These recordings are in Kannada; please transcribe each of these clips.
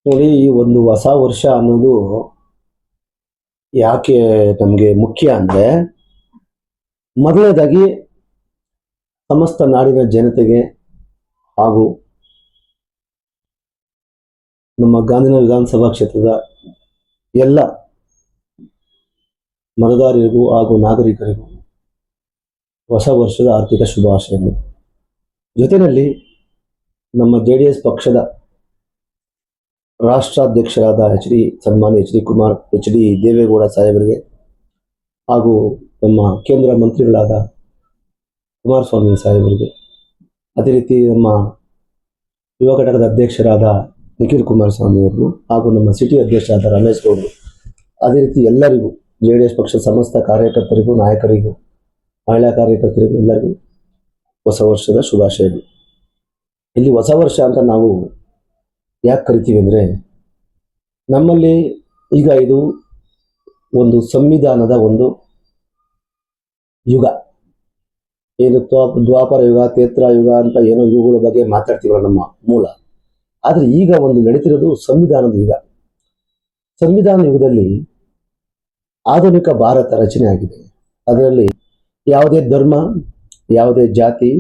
ನೋಡಿ, ಈ ಒಂದು ಹೊಸ ವರ್ಷ ಅನ್ನೋದು ಯಾಕೆ ನಮಗೆ ಮುಖ್ಯ ಅಂದ್ರೆ, ಮೊದಲನೇದಾಗಿ ಸಮಸ್ತ ನಾಡಿನ ಜನತೆಗೆ ಹಾಗೂ ನಮ್ಮ ಗಾಂಧಿನಗರ ವಿಧಾನಸಭಾ ಕ್ಷೇತ್ರದ ಎಲ್ಲ ಮತದಾರರಿಗೂ ಹಾಗೂ ನಾಗರಿಕರಿಗೂ ಹೊಸ ವರ್ಷದ ಆರ್ಥಿಕ ಶುಭಾಶಯಗಳು. ಜೊತೆಯಲ್ಲಿ ನಮ್ಮ JDS ಪಕ್ಷದ ರಾಷ್ಟ್ರಾಧ್ಯಕ್ಷರಾದ ಸನ್ಮಾನ್ಯ ಎಚ್ ಡಿ ದೇವೇಗೌಡ ಸಾಹೇಬರಿಗೆ ಹಾಗೂ ನಮ್ಮ ಕೇಂದ್ರ ಮಂತ್ರಿಗಳಾದ ಕುಮಾರಸ್ವಾಮಿ ಸಾಹೇಬರಿಗೆ, ಅದೇ ರೀತಿ ನಮ್ಮ ಯುವ ಘಟಕದ ಅಧ್ಯಕ್ಷರಾದ ನಿಖಿಲ್ ಕುಮಾರಸ್ವಾಮಿ ಅವರು ಹಾಗೂ ನಮ್ಮ ಸಿಟಿ ಅಧ್ಯಕ್ಷರಾದ ರಮೇಶ್ ಗೌಡರು, ಅದೇ ರೀತಿ ಎಲ್ಲರಿಗೂ JDS ಪಕ್ಷದ ಸಮಸ್ತ ಕಾರ್ಯಕರ್ತರಿಗೂ, ನಾಯಕರಿಗೂ, ಮಹಿಳಾ ಕಾರ್ಯಕರ್ತರಿಗೂ ಎಲ್ಲರಿಗೂ ಹೊಸ ವರ್ಷದ ಶುಭಾಶಯಗಳು. ಇಲ್ಲಿ ಹೊಸ ವರ್ಷ ಅಂತ ನಾವು ಯಾಕೆ ಕರಿತೀವಿ ಅಂದರೆ, ನಮ್ಮಲ್ಲಿ ಈಗ ಇದು ಒಂದು ಸಂವಿಧಾನದ ಒಂದು ಯುಗ. ಏನು ದ್ವಾಪರ ಯುಗ, ತ್ರೇತಾ ಯುಗ ಅಂತ ಏನೋ ಯುಗಗಳ ಬಗ್ಗೆ ಮಾತಾಡ್ತೀವಲ್ಲ ನಮ್ಮ ಮೂಲ. ಆದರೆ ಈಗ ಒಂದು ನಡೀತಿರೋದು ಸಂವಿಧಾನದ ಯುಗ. ಸಂವಿಧಾನ ಯುಗದಲ್ಲಿ ಆಧುನಿಕ ಭಾರತ ರಚನೆ ಆಗಿದೆ. ಅದರಲ್ಲಿ ಯಾವುದೇ ಧರ್ಮ, ಯಾವುದೇ ಜಾತಿ,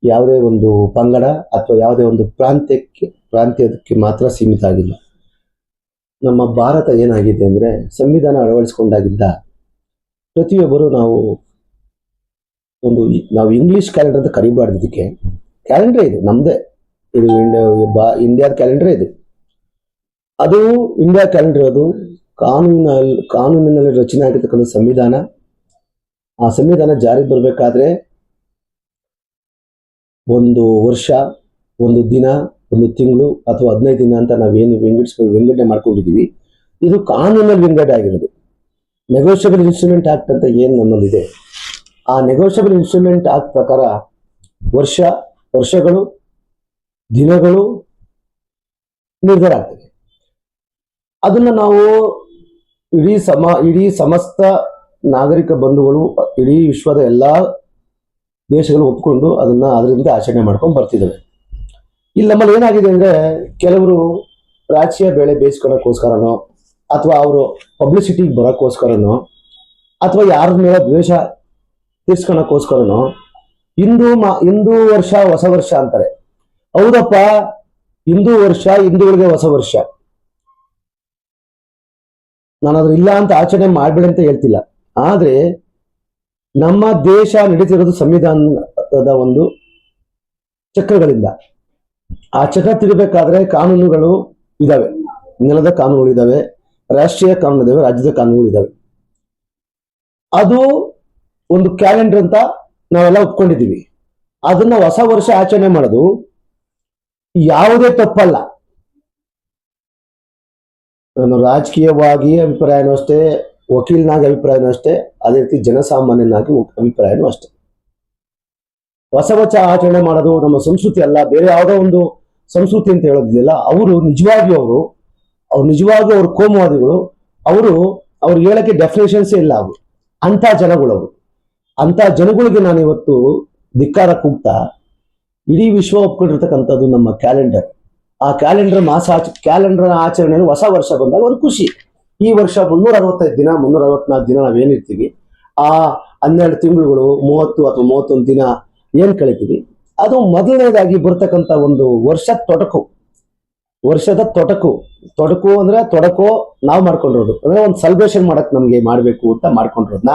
ಯಾವುದೇ ಒಂದು ಪಂಗಡ ಅಥವಾ ಯಾವುದೇ ಒಂದು ಪ್ರಾಂತ್ಯಕ್ಕೆ ಮಾತ್ರ ಸೀಮಿತ ಆಗಿಲ್ಲ. ನಮ್ಮ ಭಾರತ ಏನಾಗಿದೆ ಅಂದರೆ, ಸಂವಿಧಾನ ಅಳವಡಿಸಿಕೊಂಡಾಗಿದ್ದ ಪ್ರತಿಯೊಬ್ಬರು ನಾವು ಇಂಗ್ಲಿಷ್ ಕ್ಯಾಲೆಂಡರ್ ಅಂತ ಕರಿಬಾರ್ದು. ಇದಕ್ಕೆ ಕ್ಯಾಲೆಂಡರ್ ಇದು ನಮ್ಮದೇ, ಇದು ಇಂಡಿಯಾದ ಕ್ಯಾಲೆಂಡರ್ ಇದು. ಅದು ಇಂಡಿಯಾ ಕ್ಯಾಲೆಂಡರ್, ಅದು ಕಾನೂನಿನಲ್ಲಿ ರಚನೆ ಆಗಿರ್ತಕ್ಕಂಥ ಸಂವಿಧಾನ. ಆ ಸಂವಿಧಾನ ಜಾರಿಗೆ ಬರಬೇಕಾದ್ರೆ ಒಂದು ವರ್ಷ, ಒಂದು ದಿನ, ಒಂದು ತಿಂಗಳು ಅಥವಾ 15 ದಿನ ಅಂತ ನಾವೇನು ವಿಂಗಡಣೆ ಮಾಡ್ಕೊಂಡಿದ್ದೀವಿ. ಇದು ಕಾನೂನಲ್ಲಿ ವಿಂಗಡಣೆ ಆಗಿರೋದು. ನೆಗೋಷಿಯಬಲ್ ಇನ್ಸ್ಟ್ರೂಮೆಂಟ್ ಆಕ್ಟ್ ಅಂತ ಏನು ನಮ್ಮಲ್ಲಿದೆ, ಆ ನೆಗೋಷಿಯಬಲ್ ಇನ್ಸ್ಟ್ರೂಮೆಂಟ್ ಆಕ್ಟ್ ಪ್ರಕಾರ ವರ್ಷಗಳು, ದಿನಗಳು ನಿರ್ಧಾರ ಆಗ್ತದೆ. ಅದನ್ನ ನಾವು ಇಡೀ ಸಮಸ್ತ ನಾಗರಿಕ ಬಂಧುಗಳು, ಇಡೀ ವಿಶ್ವದ ಎಲ್ಲಾ ದೇಶಗಳು ಒಪ್ಕೊಂಡು ಅದರಿಂದ ಆಚರಣೆ ಮಾಡ್ಕೊಂಡು ಬರ್ತಿದ್ದಾವೆ. ಇಲ್ಲಿ ನಮ್ಮಲ್ಲಿ ಏನಾಗಿದೆ ಅಂದ್ರೆ, ಕೆಲವರು ರಾಜಕೀಯ ಬೇಳೆ ಬೇಯಿಸ್ಕೊಳ್ಳೋಕ್ಕೋಸ್ಕರನೋ ಅಥವಾ ಅವರು ಪಬ್ಲಿಸಿಟಿಗೆ ಬರೋಕ್ಕೋಸ್ಕರನೋ ಅಥವಾ ಯಾರ ಮೇಲೆ ದ್ವೇಷ ತೀರ್ಸ್ಕೊಳಕ್ಕೋಸ್ಕರನೋ ಹಿಂದೂ ವರ್ಷ ಹೊಸ ವರ್ಷ ಅಂತಾರೆ. ಹೌದಪ್ಪ, ಹಿಂದೂಗಳಿಗೆ ಹೊಸ ವರ್ಷ. ನಾನು ಅದ್ರ ಇಲ್ಲ ಅಂತ ಆಚರಣೆ ಮಾಡ್ಬೇಡಿ ಅಂತ ಹೇಳ್ತಿಲ್ಲ. ಆದ್ರೆ ನಮ್ಮ ದೇಶ ನಡೀತಿರೋದು ಸಂವಿಧಾನದ ಒಂದು ಚಕ್ರಗಳಿಂದ. ಆ ಚಕ್ರ ತಿರುಗಬೇಕಾದ್ರೆ ಕಾನೂನುಗಳು ಇದಾವೆ, ನೆಲದ ಕಾನೂನುಗಳು ಇದಾವೆ, ರಾಷ್ಟ್ರೀಯ ಕಾನೂನು ಇದಾವೆ, ರಾಜ್ಯದ ಕಾನೂನುಗಳು ಇದಾವೆ. ಅದು ಒಂದು ಕ್ಯಾಲೆಂಡರ್ ಅಂತ ನಾವೆಲ್ಲ ಒಪ್ಕೊಂಡಿದ್ದೀವಿ. ಅದನ್ನ ಹೊಸ ವರ್ಷ ಆಚರಣೆ ಮಾಡೋದು ಯಾವುದೇ ತಪ್ಪಲ್ಲ. ನಾನು ರಾಜಕೀಯವಾಗಿ ಅಭಿಪ್ರಾಯನೂ ಅಷ್ಟೇ, ವಕೀಲನಾಗಿ ಅಭಿಪ್ರಾಯನೂ ಅಷ್ಟೇ, ಅದೇ ರೀತಿ ಜನಸಾಮಾನ್ಯನಾಗಿ ಅಭಿಪ್ರಾಯನೂ ಅಷ್ಟೇ. ಹೊಸ ವರ್ಷ ಆಚರಣೆ ಮಾಡೋದು ನಮ್ಮ ಸಂಸ್ಕೃತಿ ಅಲ್ಲ, ಬೇರೆ ಯಾವುದೋ ಒಂದು ಸಂಸ್ಕೃತಿ ಅಂತ ಹೇಳೋದಿದೆಯಲ್ಲ. ಅವರು ನಿಜವಾಗಿಯೂ ಅವರು ಕೋಮುವಾದಿಗಳು. ಅವ್ರು ಹೇಳಕ್ಕೆ ಡೆಫಿನೇಷನ್ಸ್ ಇಲ್ಲ. ಅವರು ಅಂತ ಜನಗಳಿಗೆ ನಾನು ಇವತ್ತು ಧಿಕ್ಕಾರ ಕೂಗ್ತಾ, ಇಡೀ ವಿಶ್ವ ಒಪ್ಕೊಂಡಿರ್ತಕ್ಕಂಥದ್ದು ನಮ್ಮ ಕ್ಯಾಲೆಂಡರ್. ಆ ಕ್ಯಾಲೆಂಡರ್ ಆಚರಣೆ ಹೊಸ ವರ್ಷ ಬಂದಾಗ ಒಂದು ಖುಷಿ. ಈ ವರ್ಷ 365 ದಿನ, 364 ದಿನ ನಾವೇನಿರ್ತೀವಿ, ಆ 12 ತಿಂಗಳುಗಳು, 30 ಅಥವಾ 31 ದಿನ ಏನ್ ಕಳಿತೀವಿ, ಅದು ಮೊದಲನೇದಾಗಿ ಬರ್ತಕ್ಕಂಥ ಒಂದು ವರ್ಷದ ತೊಡಕು ಅಂದ್ರೆ ನಾವು ಮಾಡ್ಕೊಂಡಿರೋದು. ಅಂದ್ರೆ ಒಂದು ಸೆಲೆಬ್ರೇಷನ್ ನಮ್ಗೆ ಮಾಡ್ಬೇಕು ಅಂತ ಮಾಡ್ಕೊಂಡಿರೋದ್ನ,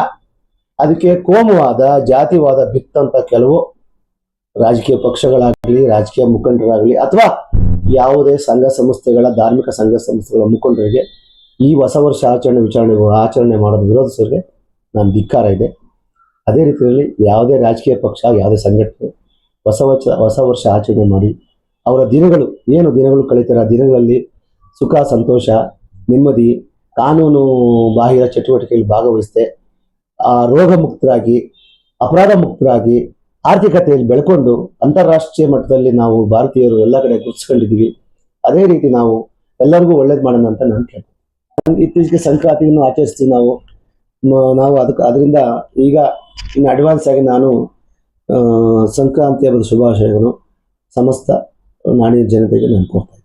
ಅದಕ್ಕೆ ಕೋಮುವಾದ, ಜಾತಿವಾದ ಬಿತ್ತಂತ ಕೆಲವು ರಾಜಕೀಯ ಪಕ್ಷಗಳಾಗ್ಲಿ, ರಾಜಕೀಯ ಮುಖಂಡರಾಗ್ಲಿ, ಅಥವಾ ಯಾವುದೇ ಧಾರ್ಮಿಕ ಸಂಘ ಸಂಸ್ಥೆಗಳ ಮುಖಂಡರಿಗೆ ಈ ಹೊಸ ವರ್ಷ ಆಚರಣೆ ಮಾಡೋದು ವಿರೋಧಿಸೋರಿಗೆ ನಾನು ಧಿಕ್ಕಾರ ಇದೆ. ಅದೇ ರೀತಿಯಲ್ಲಿ ಯಾವುದೇ ರಾಜಕೀಯ ಪಕ್ಷ, ಯಾವುದೇ ಸಂಘಟನೆ ಹೊಸ ವರ್ಷ ಆಚರಣೆ ಮಾಡಿ ಅವರ ದಿನಗಳು ಕಳೀತಾರೆ. ಆ ದಿನಗಳಲ್ಲಿ ಸುಖ, ಸಂತೋಷ, ನೆಮ್ಮದಿ, ಕಾನೂನು ಬಾಹಿರ ಚಟುವಟಿಕೆಯಲ್ಲಿ ಭಾಗವಹಿಸದೆ ರೋಗ ಮುಕ್ತರಾಗಿ, ಅಪರಾಧ ಮುಕ್ತರಾಗಿ, ಆರ್ಥಿಕತೆಯಲ್ಲಿ ಬೆಳ್ಕೊಂಡು ಅಂತಾರಾಷ್ಟ್ರೀಯ ಮಟ್ಟದಲ್ಲಿ ನಾವು ಭಾರತೀಯರು ಎಲ್ಲ ಕಡೆ ಗುರುತಿಸ್ಕೊಂಡಿದ್ದೀವಿ. ಅದೇ ರೀತಿ ನಾವು ಎಲ್ಲರಿಗೂ ಒಳ್ಳೇದು ಮಾಡೋಣ ಅಂತ ನಾನು ಕೇಳ್ತೀನಿ. ಇತ್ತೀಚೆಗೆ ಸಂಕ್ರಾಂತಿಯನ್ನು ಆಚರಿಸ್ತೀವಿ ನಾವು ಅದರಿಂದ ಈಗ ಇನ್ನು ಅಡ್ವಾನ್ಸ್ ಆಗಿ ನಾನು ಸಂಕ್ರಾಂತಿ ಹಬ್ಬದ ಶುಭಾಶಯಗಳು ಸಮಸ್ತ ನಾಡಿನ ಜನತೆಗೆ ನಾನು ಕೊಡ್ತೇನೆ.